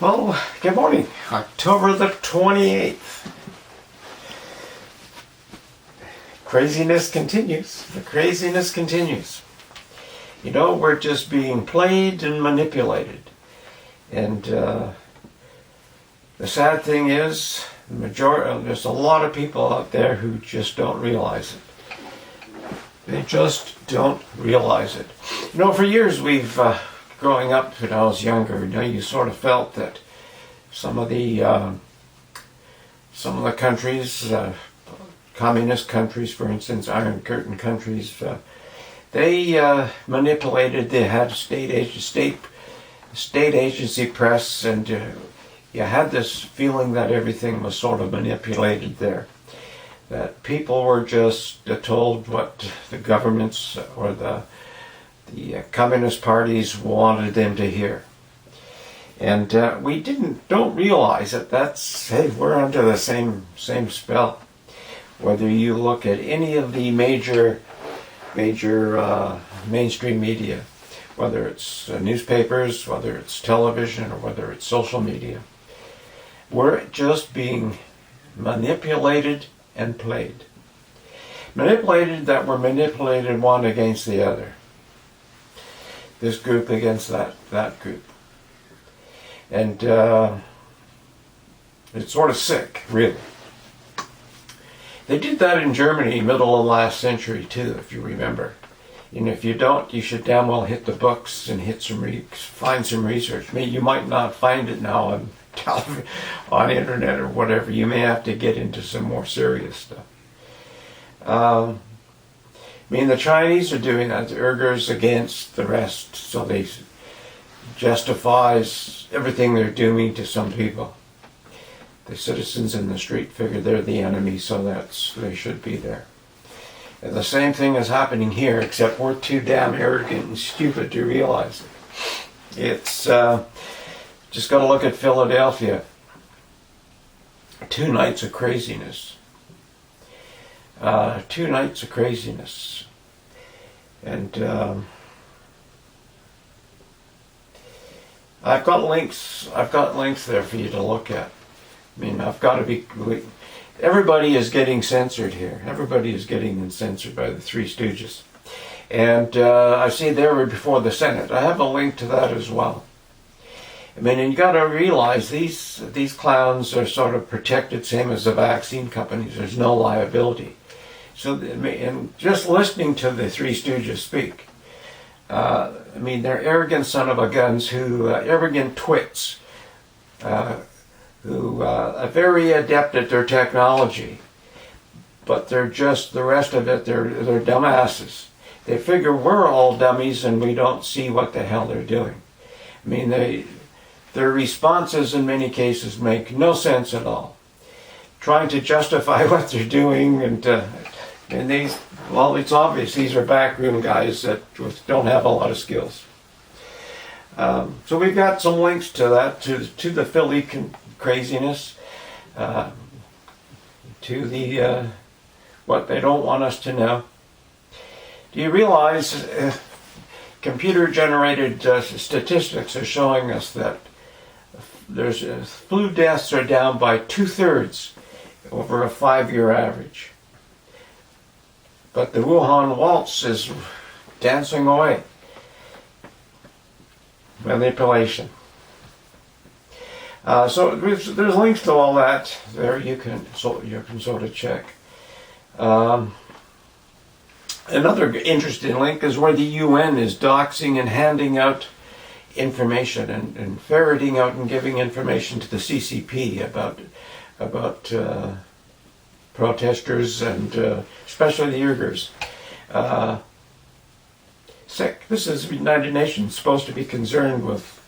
Well, good morning. October the 28th. Craziness continues. The craziness continues. You know, we're just being played and manipulated. And the sad thing is, there's a lot of people out there who just don't realize it. They just don't realize it. You know, for years we've, growing up when I was younger, you know, you sort of felt that some of the countries, communist countries, for instance, Iron Curtain countries, they manipulated. They had state agency press, and you had this feeling that everything was sort of manipulated there. That people were just told what the governments or the communist parties wanted them to hear. And we don't realize that hey, we're under the same spell. Whether you look at any of the major mainstream media, whether it's newspapers, whether it's television, or whether it's social media, we're just being manipulated and played. Manipulated that we're manipulated one against the other. This group against that group. And it's sort of sick, really. They did that in Germany middle of last century too, if you remember. And if you don't, you should damn well hit the books and find some research. You might not find it now on television, on internet or whatever. You may have to get into some more serious stuff. The Chinese are doing that. The Uyghurs against the rest, so they justifies everything they're doing to some people. The citizens in the street figure they're the enemy, so they should be there. And the same thing is happening here, except we're too damn arrogant and stupid to realize it. It's just got to look at Philadelphia. 2 nights of craziness. 2 nights of craziness. And I've got links there for you to look at. Everybody is getting censored here. Everybody is getting censored by the Three Stooges. And I see they were before the Senate. I have a link to that as well. And you got to realize these clowns are sort of protected, same as the vaccine companies. There's no liability. So, and just listening to the Three Stooges speak, they're arrogant son of a guns arrogant twits, who are very adept at their technology, but they're just, the rest of it, they're dumbasses. They figure we're all dummies and we don't see what the hell they're doing. Their responses in many cases make no sense at all. Trying to justify what they're doing, it's obvious these are backroom guys that don't have a lot of skills. So we've got some links to that, to the Philly craziness, to the what they don't want us to know. Do you realize computer-generated statistics are showing us that there's flu deaths are down by 2/3 over a 5-year average? But the Wuhan waltz is dancing away. Manipulation. So there's links to all that there. You can sort of check. Another interesting link is where the UN is doxing and handing out information and ferreting out and giving information to the CCP about protesters and especially the Uyghurs. Sick. This is the United Nations, supposed to be concerned with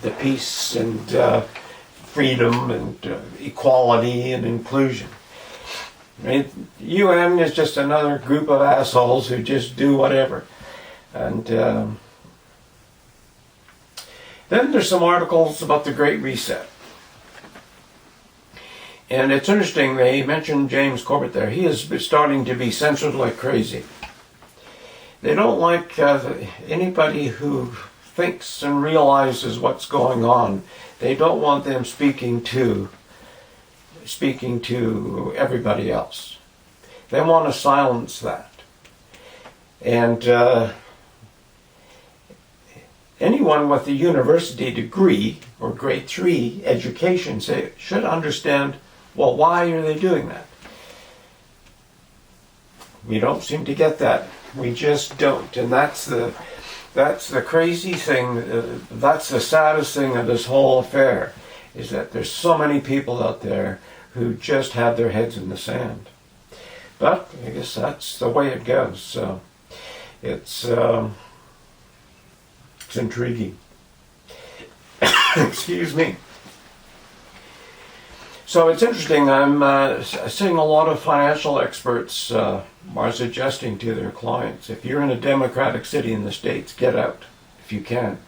the peace and freedom and equality and inclusion. UN is just another group of assholes who just do whatever. And then there's some articles about the Great Reset. And it's interesting, they mentioned James Corbett there. He is starting to be censored like crazy. They don't like anybody who thinks and realizes what's going on. They don't want them speaking to everybody else. They want to silence that. And anyone with a university degree or grade 3 education should understand, well, why are they doing that? We don't seem to get that. We just don't. And that's the crazy thing, that's the saddest thing of this whole affair, is that there's so many people out there who just have their heads in the sand. But I guess that's the way it goes. So it's intriguing. Excuse me. So it's interesting. I'm seeing a lot of financial experts are suggesting to their clients, if you're in a democratic city in the States, get out if you can.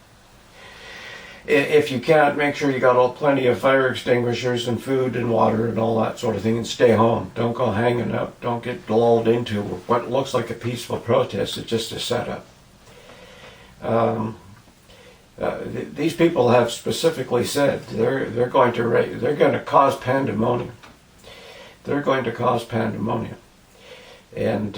If you can't, make sure you got plenty of fire extinguishers and food and water and all that sort of thing, and stay home. Don't go hanging out. Don't get lulled into what looks like a peaceful protest. It's just a setup. These people have specifically said they're going to cause pandemonium. They're going to cause pandemonium, and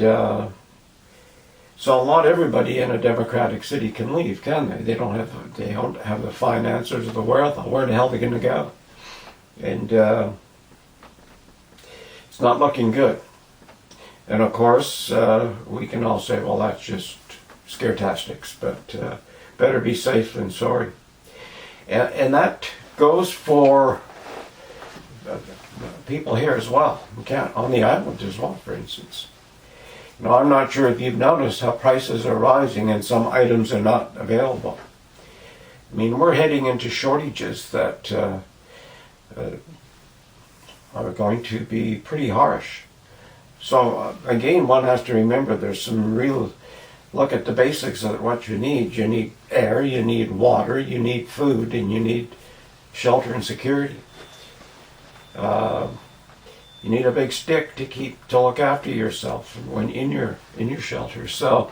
so not everybody in a democratic city can leave, can they? They don't have the finances or the wherewithal. Where the hell are they going to go? And it's not looking good. And of course, we can all say, well, that's just scare-tastics, but better be safe than sorry. And that goes for people here as well. On the island as well, for instance. Now, I'm not sure if you've noticed how prices are rising and some items are not available. I mean, we're heading into shortages that are going to be pretty harsh. So again, one has to remember there's some real, look at the basics of what you need. You need air, you need water, you need food, and you need shelter and security. You need a big stick to look after yourself when in your shelter. So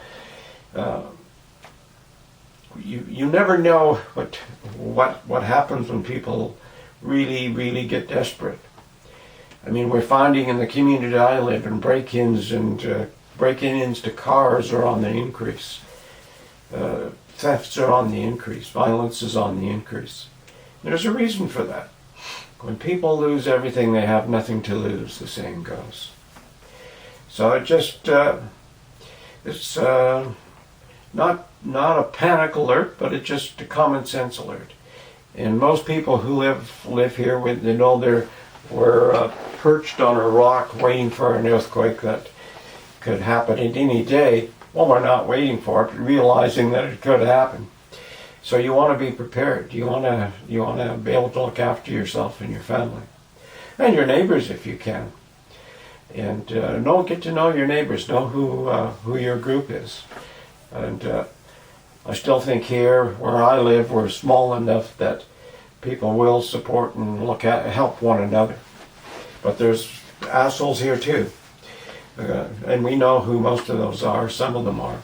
you never know what happens when people really get desperate. I mean, we're finding in the community I live in, break-ins to cars are on the increase. Thefts are on the increase. Violence is on the increase. There's a reason for that. When people lose everything, they have nothing to lose, the saying goes. So it just, it's not a panic alert, but it's just a common sense alert. And most people who live here, they know we're perched on a rock waiting for an earthquake that could happen at any day. Well, we're not waiting for it, but realizing that it could happen. So you want to be prepared. You want to be able to look after yourself and your family, and your neighbors if you can. And get to know your neighbors. Know who your group is. And I still think here where I live, we're small enough that people will support and help one another. But there's assholes here too, and we know who most of those are. Some of them are,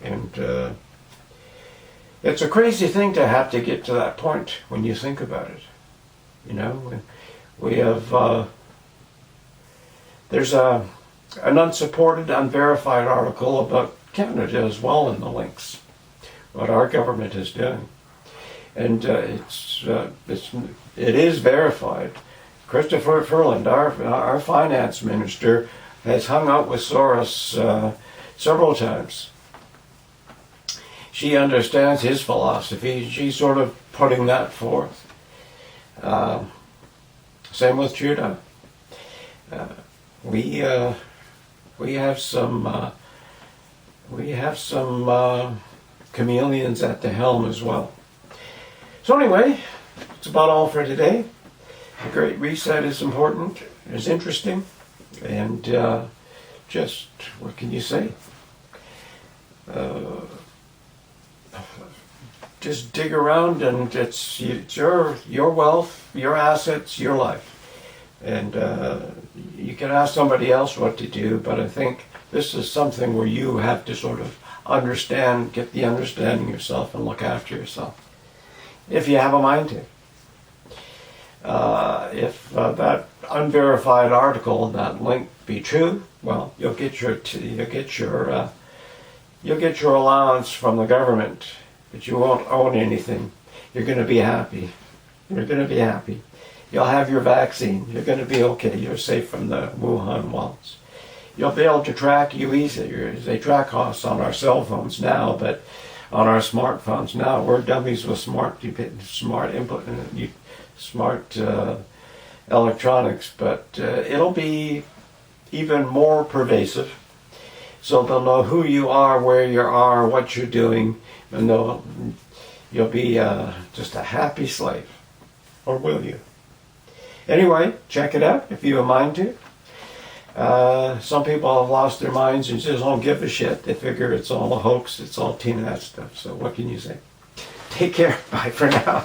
and. It's a crazy thing to have to get to that point when you think about it. You know, we have, there's an unsupported, unverified article about Canada as well in the links, what our government is doing. And it is verified. Christopher Ferland, our finance minister, has hung out with Soros several times. She understands his philosophy. She's sort of putting that forth. Same with Trudeau. We have some chameleons at the helm as well. So anyway, that's about all for today. The Great Reset is important. It's interesting, and just what can you say? Just dig around, and it's your wealth, your assets, your life. And you can ask somebody else what to do, but I think this is something where you have to sort of get the understanding yourself and look after yourself. If you have a mind to. If that unverified article, that link be true, well, you'll get your allowance from the government, but you won't own anything. You're going to be happy. You're going to be happy. You'll have your vaccine. You're going to be okay. You're safe from the Wuhan walls. You'll be able to track you easier. They track us on our cell phones now, but on our smartphones now, we're dummies with smart electronics, but it'll be even more pervasive. So they'll know who you are, where you are, what you're doing, and you'll be just a happy slave. Or will you? Anyway, check it out if you have a mind to. Some people have lost their minds and just don't give a shit. They figure it's all a hoax, it's all that stuff. So what can you say? Take care. Bye for now.